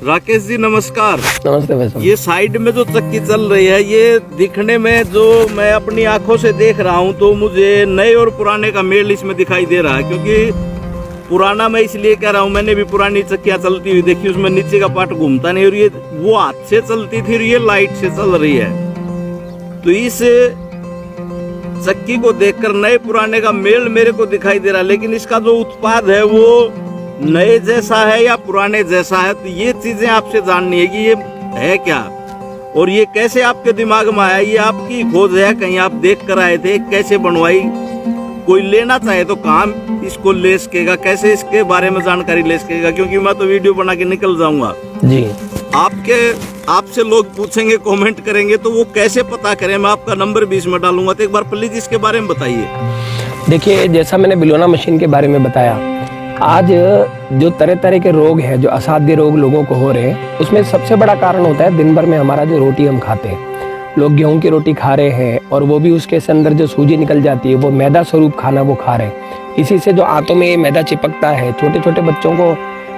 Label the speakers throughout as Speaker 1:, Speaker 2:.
Speaker 1: राकेश जी नमस्कार।
Speaker 2: नमस्ते भाई साहब।
Speaker 1: ये साइड में जो चक्की चल रही है, ये दिखने में जो मैं अपनी आंखों से देख रहा हूँ तो मुझे नए और पुराने का मेल इसमें दिखाई दे रहा है। क्योंकि पुराना मैं इसलिए कह रहा हूँ, मैंने भी पुरानी चक्कियाँ चलती हुई देखी, उसमें नीचे का पार्ट घूमता नहीं और ये वो हाथ से चलती थी और ये लाइट से चल रही है। तो इस चक्की को देखकर नए पुराने का मेल मेरे को दिखाई दे रहा है, लेकिन इसका जो उत्पाद है वो नए जैसा है या पुराने जैसा है। तो ये चीजें आपसे जाननी है कि ये है क्या और ये कैसे आपके दिमाग में आया। ये आपकी खोज है, कहीं आप देख कर आए थे, कैसे बनवाई, कोई लेना चाहे तो कहाँ इसको ले सकेगा, कैसे इसके बारे में जानकारी ले सकेगा। क्योंकि मैं तो वीडियो बना के निकल जाऊंगा
Speaker 2: जी।
Speaker 1: आपसे लोग पूछेंगे, कमेंट करेंगे, तो वो कैसे पता करें। मैं आपका नंबर भी इसमें डालूंगा, तो एक बार प्लीज इसके बारे में बताइए।
Speaker 2: देखिए, जैसा मैंने बिलोना मशीन के बारे में बताया, आज जो तरह तरह के रोग हैं, जो असाध्य रोग लोगों को हो रहे हैं, उसमें सबसे बड़ा कारण होता है दिन भर में हमारा जो रोटी हम खाते हैं। लोग गेहूं की रोटी खा रहे हैं और वो भी उसके अंदर जो सूजी निकल जाती है वो मैदा स्वरूप खाना वो खा रहे हैं। इसी से जो आंतों में मैदा चिपकता है, छोटे छोटे बच्चों को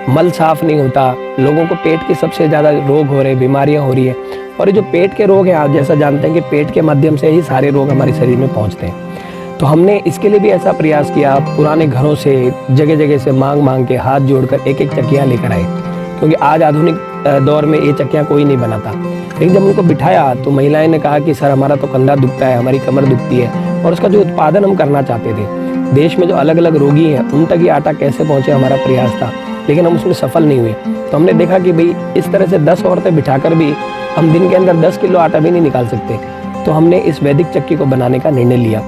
Speaker 2: मल साफ नहीं होता, लोगों को पेट के सबसे ज़्यादा रोग हो रहे हैं, बीमारियां हो रही है। और ये जो पेट के रोग हैं, आप जैसा जानते हैं कि पेट के माध्यम से ही सारे रोग हमारे शरीर में पहुँचते हैं। तो हमने इसके लिए भी ऐसा प्रयास किया, पुराने घरों से जगह जगह से मांग के हाथ जोड़कर एक एक चक्कियाँ लेकर आए। क्योंकि आज आधुनिक दौर में ये चक्कियाँ कोई नहीं बनाता। लेकिन जब उनको बिठाया तो महिलाएं ने कहा कि सर हमारा तो कंधा दुखता है, हमारी कमर दुखती है, और उसका जो उत्पादन हम करना चाहते थे, देश में जो अलग अलग रोगी हैं उन तक ये आटा कैसे पहुँचे, हमारा प्रयास था, लेकिन हम उसमें सफल नहीं हुए। तो हमने देखा कि भाई इस तरह से 10 औरतें बिठाकर भी हम दिन के अंदर 10 किलो आटा भी नहीं निकाल सकते। तो हमने इस वैदिक चक्की को बनाने का निर्णय लिया।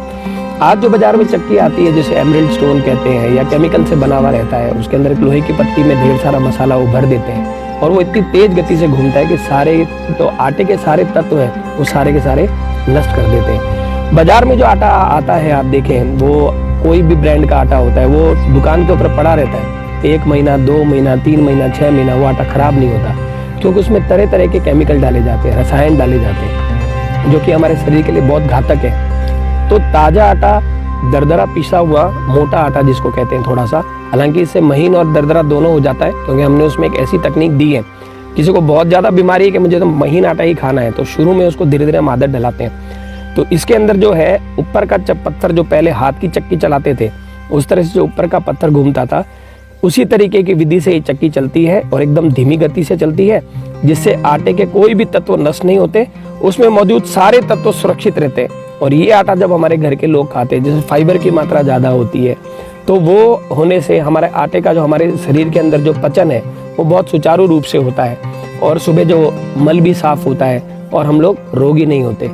Speaker 2: आज जो बाजार में चक्की आती है, जिसे एमरल्ड स्टोन कहते हैं या केमिकल से बना हुआ रहता है, उसके अंदर एक लोहे की पत्ती में ढेर सारा मसाला वो भर देते हैं और वो इतनी तेज गति से घूमता है कि सारे तो आटे के सारे तत्व हैं वो सारे के सारे नष्ट कर देते हैं। बाजार में जो आटा आता है, आप देखें, वो कोई भी ब्रांड का आटा होता है, वो दुकान के ऊपर पड़ा रहता है 1 महीना, 2 महीना, 3 महीना, 6 महीना, वो आटा खराब नहीं होता। क्योंकि उसमें तरह तरह के केमिकल डाले जाते हैं, रसायन डाले जाते हैं, जो कि हमारे शरीर के लिए बहुत घातक है। तो ताज़ा आटा, दरदरा पिसा हुआ मोटा आटा जिसको कहते हैं थोड़ा सा, हालांकि इससे महीन और दरदरा दोनों हो जाता है, क्योंकि हमने उसमें एक ऐसी तकनीक दी है, किसी को बहुत ज़्यादा बीमारी है कि मुझे तो महीन आटा ही खाना है, तो शुरू में उसको धीरे धीरे हम आदत डलाते हैं। तो इसके अंदर जो है ऊपर का पत्थर, जो पहले हाथ की चक्की चलाते थे उस तरह से जो ऊपर का पत्थर घूमता था, उसी तरीके की विधि से ये चक्की चलती है और एकदम धीमी गति से चलती है, जिससे आटे के कोई भी तत्व नष्ट नहीं होते, उसमें मौजूद सारे तत्व सुरक्षित रहते हैं। और ये आटा जब हमारे घर के लोग खाते हैं, जैसे फाइबर की मात्रा ज़्यादा होती है, तो वो होने से हमारे आटे का जो हमारे शरीर के अंदर जो पचन है वो बहुत सुचारू रूप से होता है और सुबह जो मल भी साफ होता है और हम लोग रोगी नहीं होते।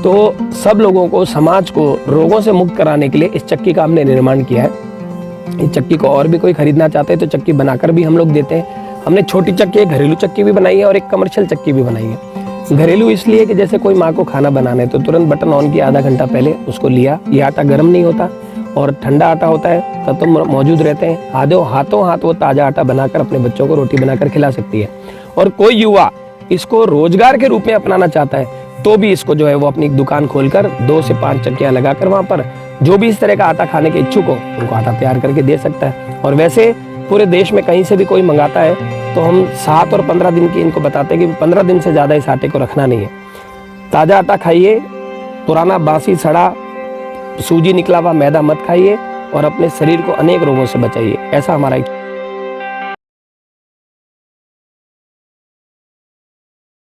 Speaker 2: तो सब लोगों को, समाज को रोगों से मुक्त कराने के लिए इस चक्की का हमने निर्माण किया है। इस चक्की को और भी कोई खरीदना चाहते हैं तो चक्की बनाकर भी हम लोग देते हैं। हमने छोटी चक्की, घरेलू चक्की भी बनाई है और एक कमर्शियल चक्की भी बनाई है। घरेलू इसलिए कि जैसे कोई माँ को खाना बनाना है तो तुरंत बटन ऑन किया, आधा घंटा पहले उसको लिया, ये आटा गर्म नहीं होता और ठंडा आटा होता है, तब तो मौजूद रहते हैं। हाथों हाथ वो ताज़ा आटा बनाकर अपने बच्चों को रोटी बनाकर खिला सकती है। और कोई युवा इसको रोजगार के रूप में अपनाना चाहता है तो भी इसको जो है वो अपनी दुकान खोलकर 2 से 5 चक्कियाँ लगाकर वहाँ पर जो भी इस तरह का आटा खाने के इच्छुक हो उनको आटा तैयार करके दे सकता है। और वैसे पूरे देश में कहीं से भी कोई मंगाता है तो हम 7 और 15 दिन की इनको बताते हैं कि 15 दिन से ज़्यादा इस आटे को रखना नहीं है। ताज़ा आटा खाइए, पुराना बासी सड़ा सूजी निकला हुआ मैदा मत खाइए और अपने शरीर को अनेक रोगों से बचाइए। ऐसा हमारा